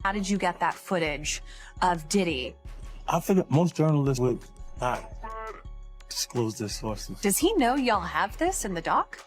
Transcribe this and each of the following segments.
How did you get that footage of Diddy? I figured most journalists would not disclose their sources. Does he know y'all have this in the doc?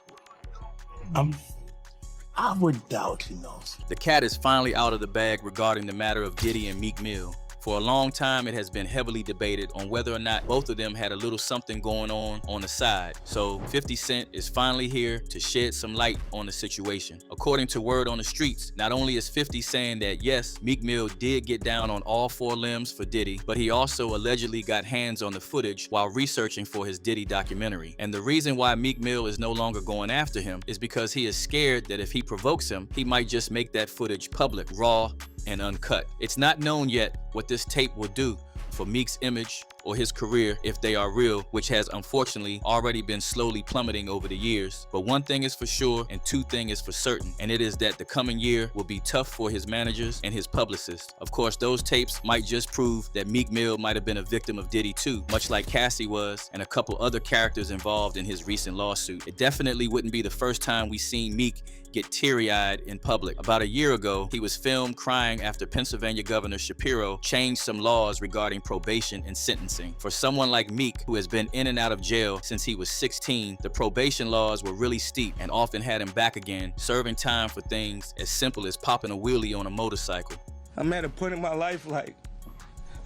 I would doubt he knows. The cat is finally out of the bag regarding the matter of Diddy and Meek Mill. For a long time, it has been heavily debated on whether or not both of them had a little something going on the side. So 50 Cent is finally here to shed some light on the situation. According to word on the streets, not only is 50 saying that yes, Meek Mill did get down on all 4 limbs for Diddy, but he also allegedly got hands on the footage while researching for his Diddy documentary. And the reason why Meek Mill is no longer going after him is because he is scared that if he provokes him, he might just make that footage public, raw, and uncut. It's not known yet what this tape will do for Meek's image or his career if they are real, which has unfortunately already been slowly plummeting over the years. But one thing is for sure and 2 things is for certain, and it is that the coming year will be tough for his managers and his publicists. Of course, those tapes might just prove that Meek Mill might have been a victim of Diddy too, much like Cassie was and a couple other characters involved in his recent lawsuit. It definitely wouldn't be the first time we seen Meek get teary-eyed in public. About a year ago, he was filmed crying after Pennsylvania Governor Shapiro changed some laws regarding probation and sentencing. For someone like Meek, who has been in and out of jail since he was 16, the probation laws were really steep and often had him back again, serving time for things as simple as popping a wheelie on a motorcycle. I'm at a point in my life like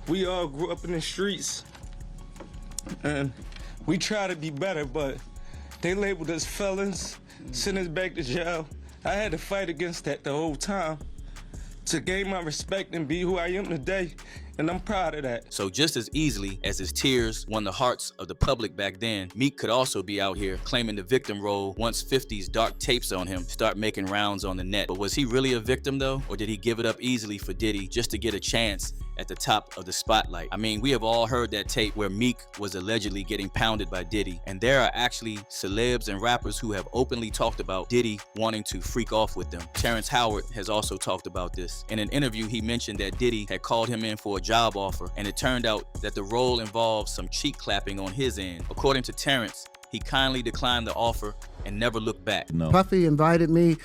we all grew up in the streets and we try to be better, but they labeled us felons, sent us back to jail. I had to fight against that the whole time to gain my respect and be who I am today, and I'm proud of that. So just as easily as his tears won the hearts of the public back then, Meek could also be out here claiming the victim role once 50's dark tapes on him start making rounds on the net. But was he really a victim though? Or did he give it up easily for Diddy just to get a chance at the top of the spotlight? I mean, we have all heard that tape where Meek was allegedly getting pounded by Diddy, and there are actually celebs and rappers who have openly talked about Diddy wanting to freak off with them. Terrence Howard has also talked about this. In an interview, he mentioned that Diddy had called him in for a job offer, and it turned out that the role involved some cheek clapping on his end. According to Terrence, he kindly declined the offer and never looked back. No. Puffy invited me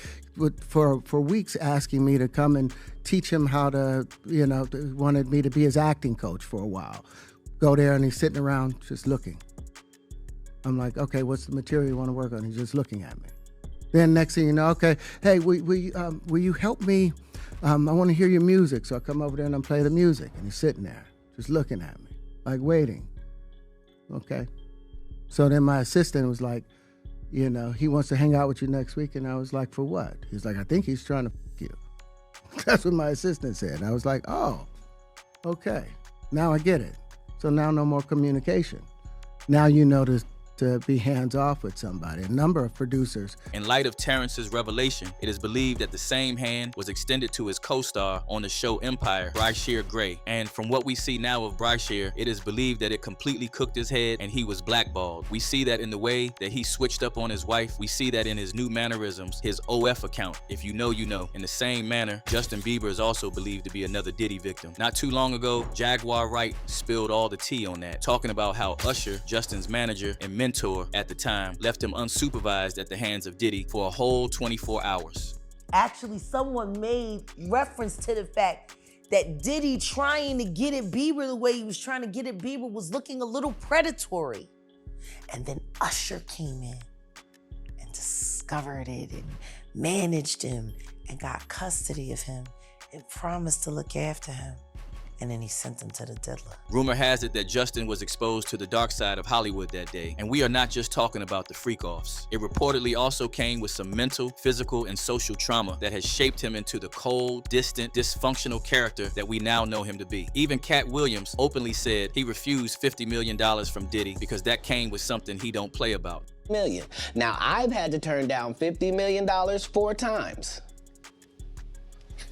for weeks, asking me to come and teach him how to, wanted me to be his acting coach for a while. Go there and he's sitting around just looking. I'm like, okay, what's the material you want to work on? He's just looking at me. Then next thing you know, okay, hey, will you help me? I want to hear your music. So I come over there and I play the music, and he's sitting there just looking at me, like waiting. Okay. So then my assistant was like, he wants to hang out with you next week. And I was like, for what? He's like, I think he's trying to f you. That's what my assistant said. And I was like, oh, okay. Now I get it. So now no more communication. Now you know to be hands-off with somebody. A number of producers. In light of Terrence's revelation, it is believed that the same hand was extended to his co-star on the show Empire, Bryshere Gray. And from what we see now of Bryshere, it is believed that it completely cooked his head and he was blackballed. We see that in the way that he switched up on his wife. We see that in his new mannerisms, his OF account. If you know, you know. In the same manner, Justin Bieber is also believed to be another Diddy victim. Not too long ago, Jaguar Wright spilled all the tea on that, talking about how Usher, Justin's manager and mentor at the time, left him unsupervised at the hands of Diddy for a whole 24 hours. Actually, someone made reference to the fact that Diddy trying to get at Bieber the way he was trying to get at Bieber was looking a little predatory. And then Usher came in and discovered it and managed him and got custody of him and promised to look after him. And then he sent him to the diddler. Rumor has it that Justin was exposed to the dark side of Hollywood that day. And we are not just talking about the freak-offs. It reportedly also came with some mental, physical, and social trauma that has shaped him into the cold, distant, dysfunctional character that we now know him to be. Even Cat Williams openly said he refused $50 million from Diddy because that came with something he don't play about. Million. Now, I've had to turn down $50 million 4 times.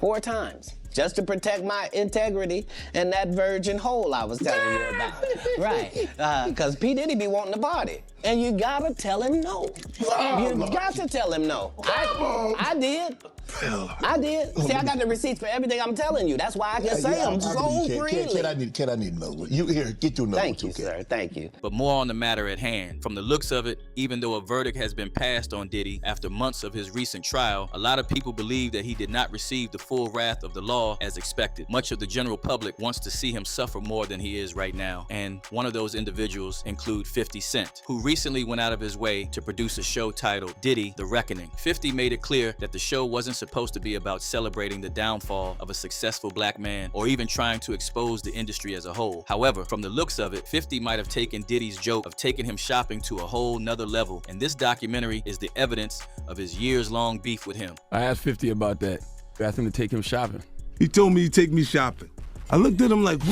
4 times. Just to protect my integrity and that virgin hole I was telling you about. Right, because P. Diddy be wanting to party. And you gotta tell him no. You got to tell him no. I did. I did. See, I got the receipts for everything I'm telling you. That's why I can say them so freely. Kid, I need another one. You here, get your number. Thank you, sir. Thank you. But more on the matter at hand. From the looks of it, even though a verdict has been passed on Diddy after months of his recent trial, a lot of people believe that he did not receive the full wrath of the law as expected. Much of the general public wants to see him suffer more than he is right now. And one of those individuals include 50 Cent, who recently went out of his way to produce a show titled Diddy, The Reckoning. 50 made it clear that the show wasn't supposed to be about celebrating the downfall of a successful black man or even trying to expose the industry as a whole. However, from the looks of it, 50 might have taken Diddy's joke of taking him shopping to a whole nother level, and this documentary is the evidence of his years-long beef with him. I asked 50 about that. I asked him to take him shopping. He told me to take me shopping. I looked at him like,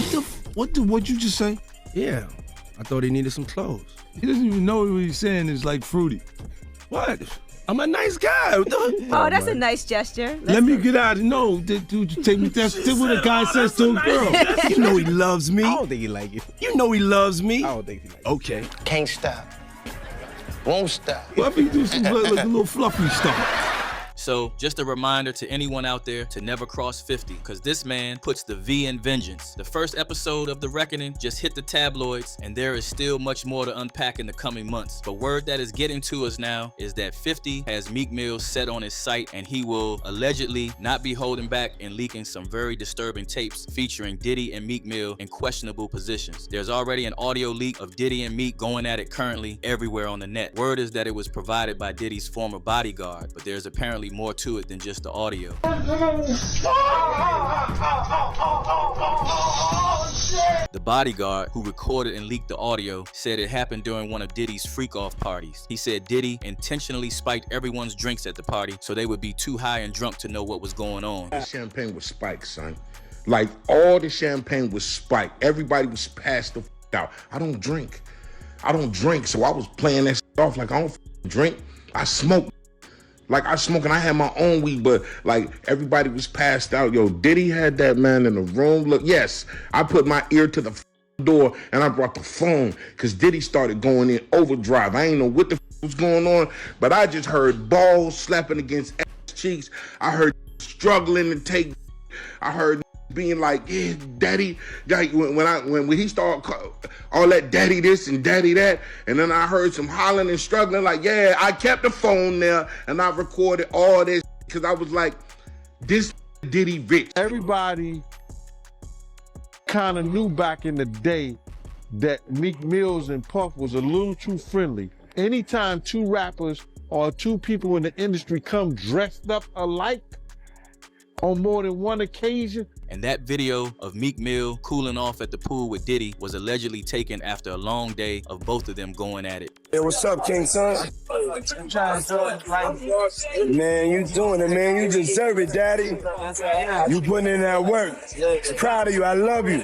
what'd you just say? Yeah, I thought he needed some clothes. He doesn't even know what he's saying is like fruity. What? I'm a nice guy. Oh, that's a nice gesture. Let me get out. No, dude, you take me. That's what a guy says to a girl. You know he loves me. I don't think he like you. You know he loves me. I don't think he like you. Okay. Can't stop. Won't stop. Well, I think do some like a little fluffy stuff. So, just a reminder to anyone out there to never cross 50, because this man puts the V in vengeance. The first episode of The Reckoning just hit the tabloids, and there is still much more to unpack in the coming months. But word that is getting to us now is that 50 has Meek Mill set on his sight, and he will allegedly not be holding back in leaking some very disturbing tapes featuring Diddy and Meek Mill in questionable positions. There's already an audio leak of Diddy and Meek going at it currently everywhere on the net. Word is that it was provided by Diddy's former bodyguard, but there's apparently more to it than just the audio. The bodyguard who recorded and leaked the audio said it happened during one of Diddy's freak-off parties. He said Diddy intentionally spiked everyone's drinks at the party so they would be too high and drunk to know what was going on. The champagne was spiked, son. Like, all the champagne was spiked. Everybody was passed the out. I don't drink, so I was playing that off like I don't drink. I smoke. Like, I smoke and I had my own weed, but like everybody was passed out. Yo, Diddy had that man in the room. Look, yes, I put my ear to the door and I brought the phone because Diddy started going in overdrive. I ain't know what the was going on, but I just heard balls slapping against ass cheeks. I heard struggling to take. I heard being like, yeah, daddy. Like when he started all that daddy this and daddy that, and then I heard some hollering and struggling. Like, yeah, I kept the phone there and I recorded all this because I was like, this Diddy rich. Everybody kind of knew back in the day that Meek Mills and Puff was a little too friendly. Anytime two rappers or two people in the industry come dressed up alike on more than one occasion. And that video of Meek Mill cooling off at the pool with Diddy was allegedly taken after a long day of both of them going at it. Hey, what's up, King Son? Man, you doing it, man. You deserve it, Daddy. You putting in that work. Proud of you. I love you.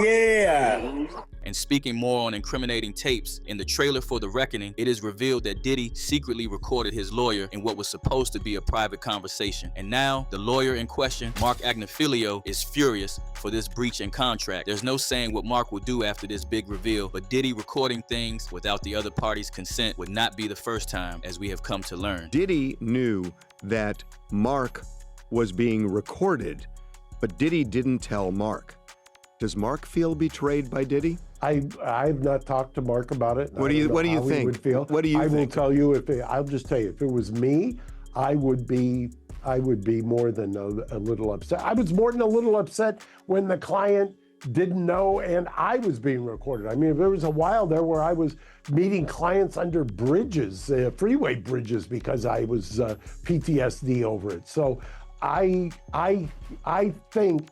Yeah. And speaking more on incriminating tapes, in the trailer for The Reckoning, it is revealed that Diddy secretly recorded his lawyer in what was supposed to be a private conversation. And now, the lawyer in question, Mark Agnifilio, is furious for this breach in contract. There's no saying what Mark will do after this big reveal, but Diddy recording things without the other party's consent would not be the first time, as we have come to learn. Diddy knew that Mark was being recorded, but Diddy didn't tell Mark. Does Mark feel betrayed by Diddy? I've not talked to Mark about it. What do you think? Would feel. What do you think? I will tell you I'll just tell you, if it was me, I would be more than a little upset. I was more than a little upset when the client didn't know and I was being recorded. I mean, there was a while there where I was meeting clients under bridges, freeway bridges, because I was PTSD over it. So I think,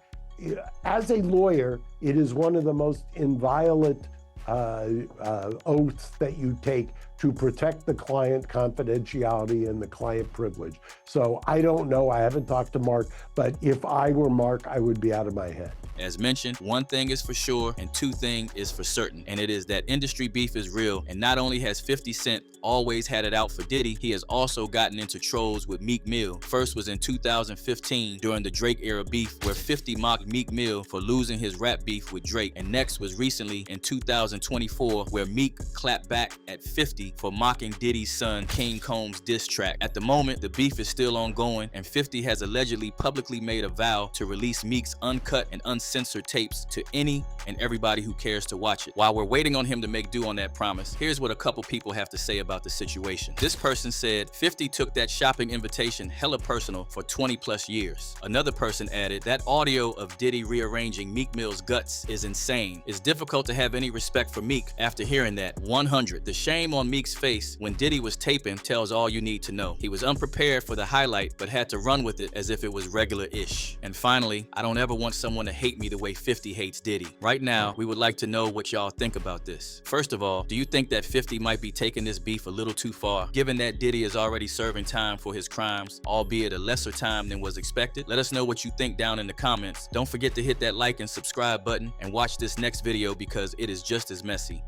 as a lawyer, it is one of the most inviolate oaths that you take to protect the client confidentiality and the client privilege. So I don't know, I haven't talked to Mark, but if I were Mark, I would be out of my head. As mentioned, one thing is for sure and two things is for certain, and it is that industry beef is real, and not only has 50 Cent always had it out for Diddy, he has also gotten into trolls with Meek Mill. First was in 2015 during the Drake era beef where 50 mocked Meek Mill for losing his rap beef with Drake, and next was recently in 2024 where Meek clapped back at 50 for mocking Diddy's son King Combs' diss track. At the moment, the beef is still ongoing, and 50 has allegedly publicly made a vow to release Meek's uncut and uncensored tapes to any and everybody who cares to watch it. While we're waiting on him to make due on that promise, here's what a couple people have to say about the situation. This person said 50 took that shopping invitation hella personal for 20+ years. Another person added, that audio of Diddy rearranging Meek Mill's guts is insane. It's difficult to have any respect for Meek after hearing that. 100. The shame on Meek's face when Diddy was taping tells all you need to know. He was unprepared for the highlight but had to run with it as if it was regular-ish. And finally, I don't ever want someone to hate me the way 50 hates Diddy. Right now, we would like to know what y'all think about this. First of all, do you think that 50 might be taking this beef a little too far, given that Diddy is already serving time for his crimes, albeit a lesser time than was expected? Let us know what you think down in the comments. Don't forget to hit that like and subscribe button and watch this next video because it is just as messy.